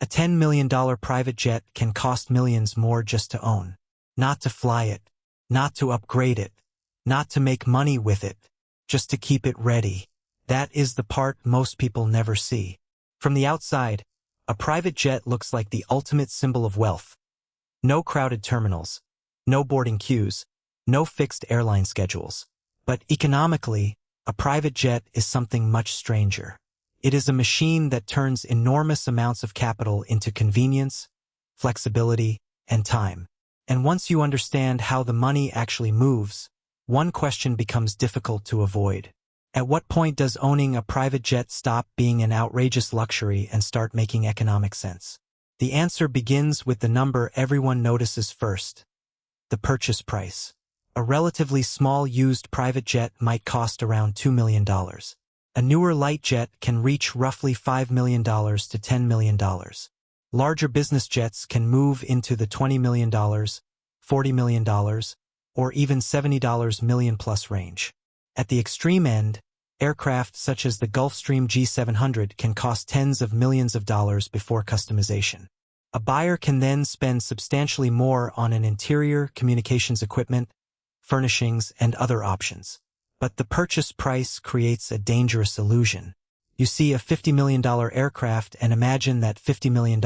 $10 million private jet can cost millions more just to own. Not to fly it, not to upgrade it, not to make money with it, just to keep it ready. That is the part most people never see. From the outside, a private jet looks like the ultimate symbol of wealth. No crowded terminals, no boarding queues, no fixed airline schedules. But economically, a private jet is something much stranger. It is a machine that turns enormous amounts of capital into convenience, flexibility, and time. And once you understand how the money actually moves, one question becomes difficult to avoid. At what point does owning a private jet stop being an outrageous luxury and start making economic sense? The answer begins with the number everyone notices first: the purchase price. A relatively small used private jet might cost around $2 million. A newer light jet can reach roughly $5 million to $10 million. Larger business jets can move into the $20 million, $40 million, or even $70 million plus range. At the extreme end, aircraft such as the Gulfstream G700 can cost tens of millions of dollars before customization. A buyer can then spend substantially more on an interior, communications equipment, furnishings, and other options. But the purchase price creates a dangerous illusion. You see a $50 million aircraft and imagine that $50 million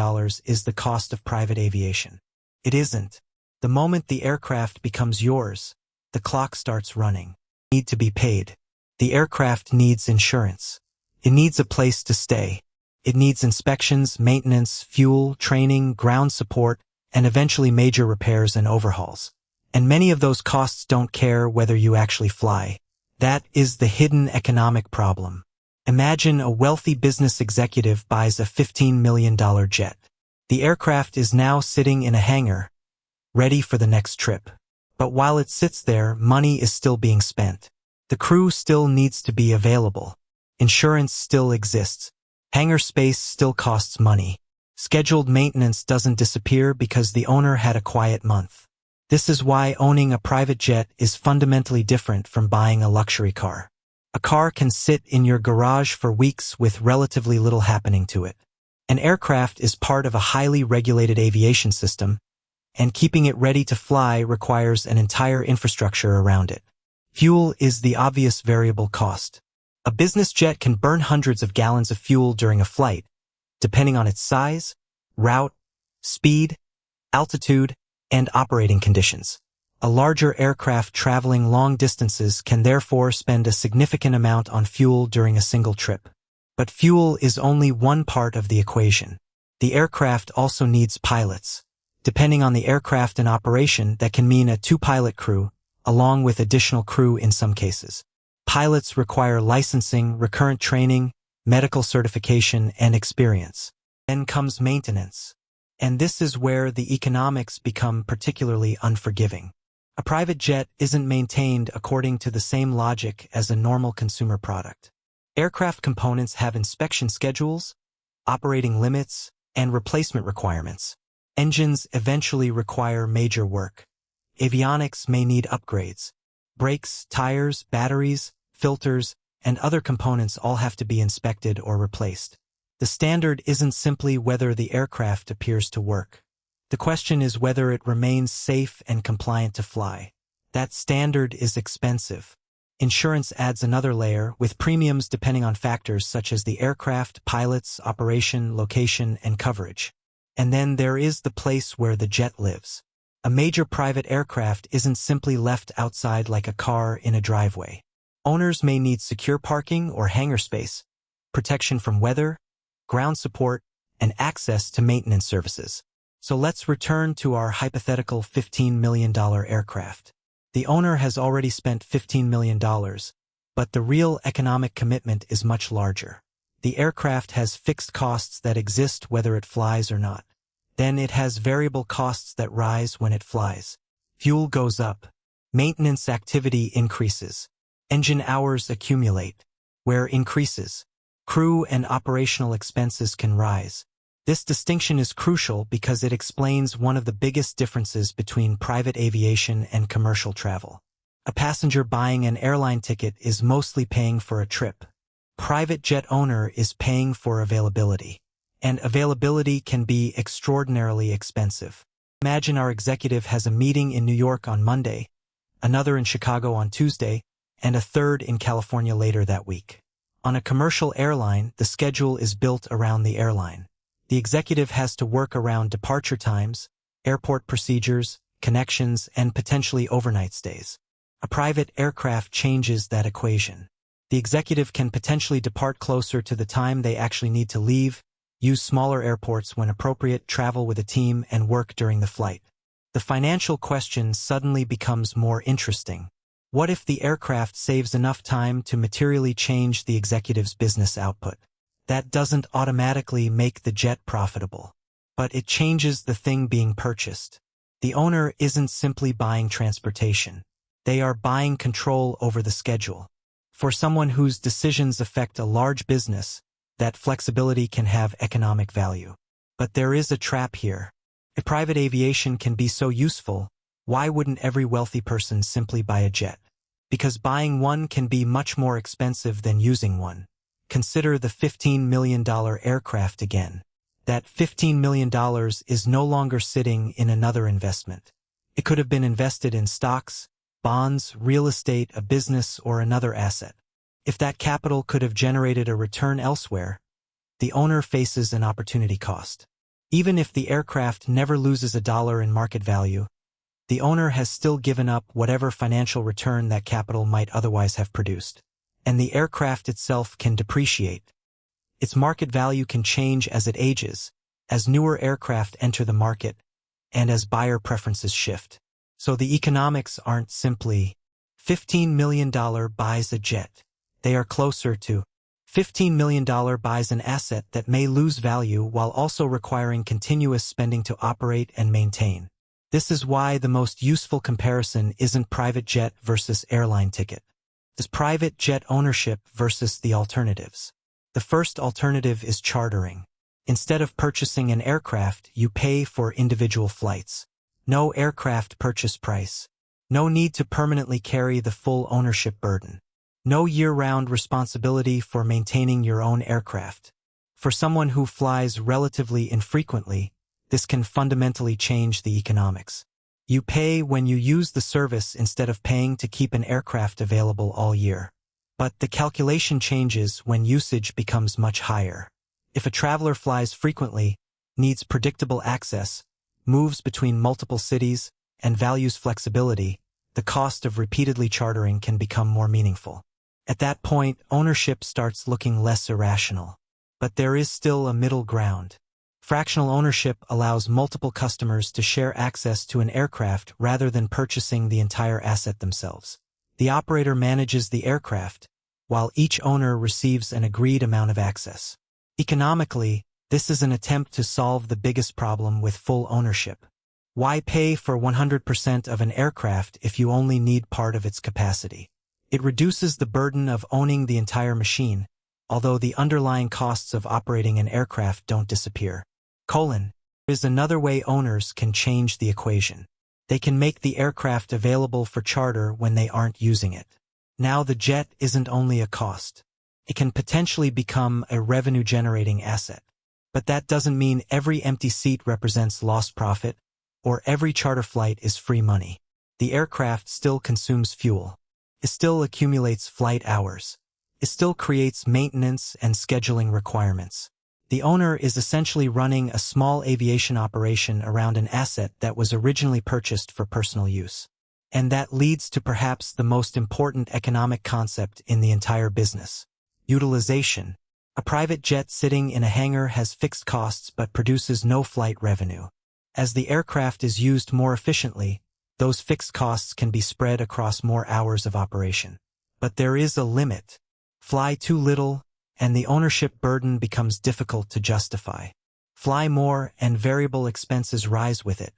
is the cost of private aviation. It isn't. The moment the aircraft becomes yours, the clock starts running. You need to be paid. The aircraft needs insurance. It needs a place to stay. It needs inspections, maintenance, fuel, training, ground support, and eventually major repairs and overhauls. And many of those costs don't care whether you actually fly. That is the hidden economic problem. Imagine a wealthy business executive buys a $15 million jet. The aircraft is now sitting in a hangar, ready for the next trip. But while it sits there, money is still being spent. The crew still needs to be available. Insurance still exists. Hangar space still costs money. Scheduled maintenance doesn't disappear because the owner had a quiet month. This is why owning a private jet is fundamentally different from buying a luxury car. A car can sit in your garage for weeks with relatively little happening to it. An aircraft is part of a highly regulated aviation system, and keeping it ready to fly requires an entire infrastructure around it. Fuel is the obvious variable cost. A business jet can burn hundreds of gallons of fuel during a flight, depending on its size, route, speed, altitude, and operating conditions. A larger aircraft traveling long distances can therefore spend a significant amount on fuel during a single trip. But fuel is only one part of the equation. The aircraft also needs pilots. Depending on the aircraft in operation, that can mean a two-pilot crew, along with additional crew in some cases. Pilots require licensing, recurrent training, medical certification, and experience. Then comes maintenance. And this is where the economics become particularly unforgiving. A private jet isn't maintained according to the same logic as a normal consumer product. Aircraft components have inspection schedules, operating limits, and replacement requirements. Engines eventually require major work. Avionics may need upgrades. Brakes, tires, batteries, filters, and other components all have to be inspected or replaced. The standard isn't simply whether the aircraft appears to work. The question is whether it remains safe and compliant to fly. That standard is expensive. Insurance adds another layer, with premiums depending on factors such as the aircraft, pilots, operation, location, and coverage. And then there is the place where the jet lives. A major private aircraft isn't simply left outside like a car in a driveway. Owners may need secure parking or hangar space, protection from weather, ground support, and access to maintenance services. So let's return to our hypothetical $15 million aircraft. The owner has already spent $15 million, but the real economic commitment is much larger. The aircraft has fixed costs that exist whether it flies or not. Then it has variable costs that rise when it flies. Fuel goes up. Maintenance activity increases. Engine hours accumulate. Wear increases. Crew and operational expenses can rise. This distinction is crucial because it explains one of the biggest differences between private aviation and commercial travel. A passenger buying an airline ticket is mostly paying for a trip. Private jet owner is paying for availability. and availability can be extraordinarily expensive. Imagine our executive has a meeting in New York on Monday, another in Chicago on Tuesday, and a third in California later that week. On a commercial airline, the schedule is built around the airline. The executive has to work around departure times, airport procedures, connections, and potentially overnight stays. A private aircraft changes that equation. The executive can potentially depart closer to the time they actually need to leave, use smaller airports when appropriate, travel with a team, and work during the flight. The financial question suddenly becomes more interesting. What if the aircraft saves enough time to materially change the executive's business output? That doesn't automatically make the jet profitable, but it changes the thing being purchased. The owner isn't simply buying transportation. They are buying control over the schedule. For someone whose decisions affect a large business, that flexibility can have economic value. But there is a trap here. If private aviation can be so useful, why wouldn't every wealthy person simply buy a jet? Because buying one can be much more expensive than using one. Consider the $15 million aircraft again. That $15 million is no longer sitting in another investment. It could have been invested in stocks, bonds, real estate, a business, or another asset. If that capital could have generated a return elsewhere, the owner faces an opportunity cost. Even if the aircraft never loses $1 in market value, the owner has still given up whatever financial return that capital might otherwise have produced. And the aircraft itself can depreciate. Its market value can change as it ages, as newer aircraft enter the market, and as buyer preferences shift. So the economics aren't simply $15 million buys a jet. They are closer to $15 million buys an asset that may lose value while also requiring continuous spending to operate and maintain. This is why the most useful comparison isn't private jet versus airline ticket. It's private jet ownership versus the alternatives. The first alternative is chartering. Instead of purchasing an aircraft, you pay for individual flights. No aircraft purchase price. No need to permanently carry the full ownership burden. No year-round responsibility for maintaining your own aircraft. For someone who flies relatively infrequently, this can fundamentally change the economics. You pay when you use the service instead of paying to keep an aircraft available all year. But the calculation changes when usage becomes much higher. If a traveler flies frequently, needs predictable access, moves between multiple cities, and values flexibility, the cost of repeatedly chartering can become more meaningful. At that point, ownership starts looking less irrational. But there is still a middle ground. Fractional ownership allows multiple customers to share access to an aircraft rather than purchasing the entire asset themselves. The operator manages the aircraft, while each owner receives an agreed amount of access. Economically, this is an attempt to solve the biggest problem with full ownership. Why pay for 100% of an aircraft if you only need part of its capacity? It reduces the burden of owning the entire machine, although the underlying costs of operating an aircraft don't disappear. There is another way owners can change the equation. They can make the aircraft available for charter when they aren't using it. Now the jet isn't only a cost. It can potentially become a revenue-generating asset. But that doesn't mean every empty seat represents lost profit, or every charter flight is free money. The aircraft still consumes fuel. It still accumulates flight hours. It still creates maintenance and scheduling requirements. The owner is essentially running a small aviation operation around an asset that was originally purchased for personal use. And that leads to perhaps the most important economic concept in the entire business: utilization. A private jet sitting in a hangar has fixed costs but produces no flight revenue. As the aircraft is used more efficiently, those fixed costs can be spread across more hours of operation. But there is a limit. Fly too little, and the ownership burden becomes difficult to justify. Fly more, and variable expenses rise with it.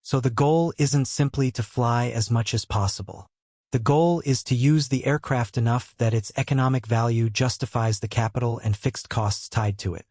So the goal isn't simply to fly as much as possible. The goal is to use the aircraft enough that its economic value justifies the capital and fixed costs tied to it.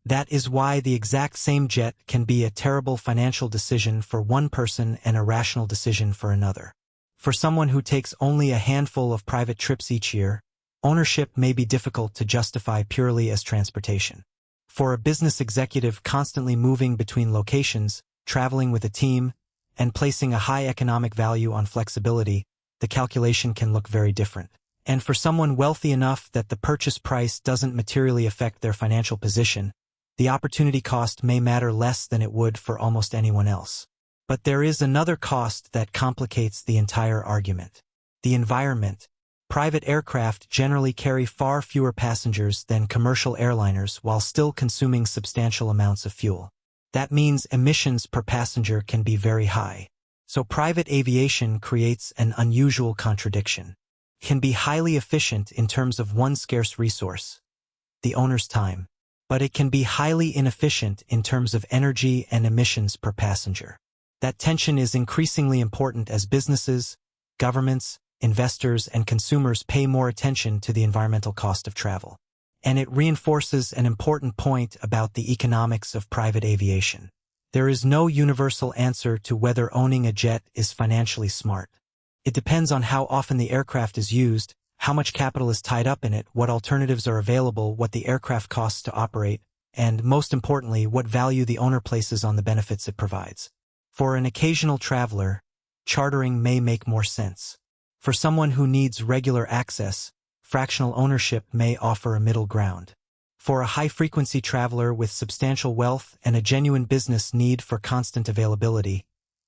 That is why the exact same jet can be a terrible financial decision for one person and a rational decision for another. For someone who takes only a handful of private trips each year, ownership may be difficult to justify purely as transportation. For a business executive constantly moving between locations, traveling with a team, and placing a high economic value on flexibility, the calculation can look very different. And for someone wealthy enough that the purchase price doesn't materially affect their financial position, the opportunity cost may matter less than it would for almost anyone else. But there is another cost that complicates the entire argument. The environment. Private aircraft generally carry far fewer passengers than commercial airliners while still consuming substantial amounts of fuel. That means emissions per passenger can be very high. So private aviation creates an unusual contradiction. It can be highly efficient in terms of one scarce resource, the owner's time, but it can be highly inefficient in terms of energy and emissions per passenger. That tension is increasingly important as businesses, governments, investors, and consumers pay more attention to the environmental cost of travel. And it reinforces an important point about the economics of private aviation. There is no universal answer to whether owning a jet is financially smart. It depends on how often the aircraft is used, how much capital is tied up in it, what alternatives are available, what the aircraft costs to operate, and, most importantly, what value the owner places on the benefits it provides. For an occasional traveler, chartering may make more sense. For someone who needs regular access, fractional ownership may offer a middle ground. For a high-frequency traveler with substantial wealth and a genuine business need for constant availability,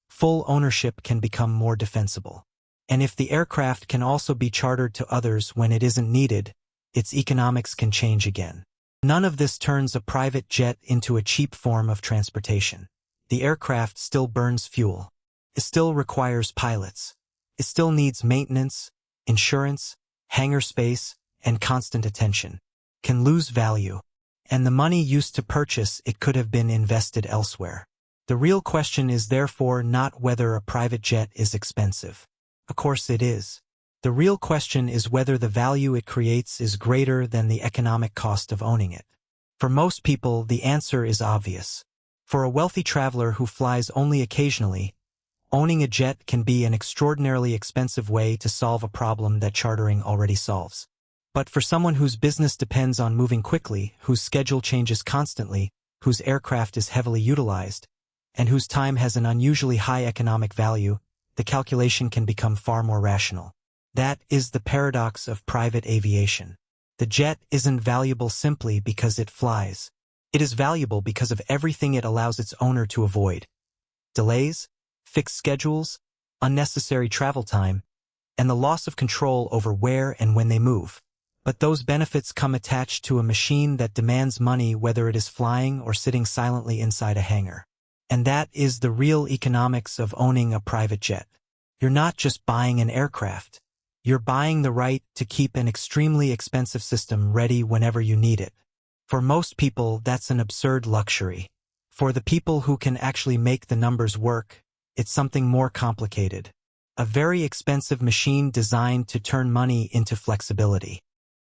full ownership can become more defensible. And if the aircraft can also be chartered to others when it isn't needed, its economics can change again. None of this turns a private jet into a cheap form of transportation. The aircraft still burns fuel. It still requires pilots. It still needs maintenance, insurance, hangar space, and constant attention. Can lose value. And the money used to purchase it could have been invested elsewhere. The real question is therefore not whether a private jet is expensive. Of course it is. The real question is whether the value it creates is greater than the economic cost of owning it. For most people, the answer is obvious. For a wealthy traveler who flies only occasionally, owning a jet can be an extraordinarily expensive way to solve a problem that chartering already solves. But for someone whose business depends on moving quickly, whose schedule changes constantly, whose aircraft is heavily utilized, and whose time has an unusually high economic value, the calculation can become far more rational. That is the paradox of private aviation. The jet isn't valuable simply because it flies. It is valuable because of everything it allows its owner to avoid. Delays, fixed schedules, unnecessary travel time, and the loss of control over where and when they move. But those benefits come attached to a machine that demands money whether it is flying or sitting silently inside a hangar. And that is the real economics of owning a private jet. You're not just buying an aircraft. You're buying the right to keep an extremely expensive system ready whenever you need it. For most people, that's an absurd luxury. For the people who can actually make the numbers work, it's something more complicated. A very expensive machine designed to turn money into flexibility.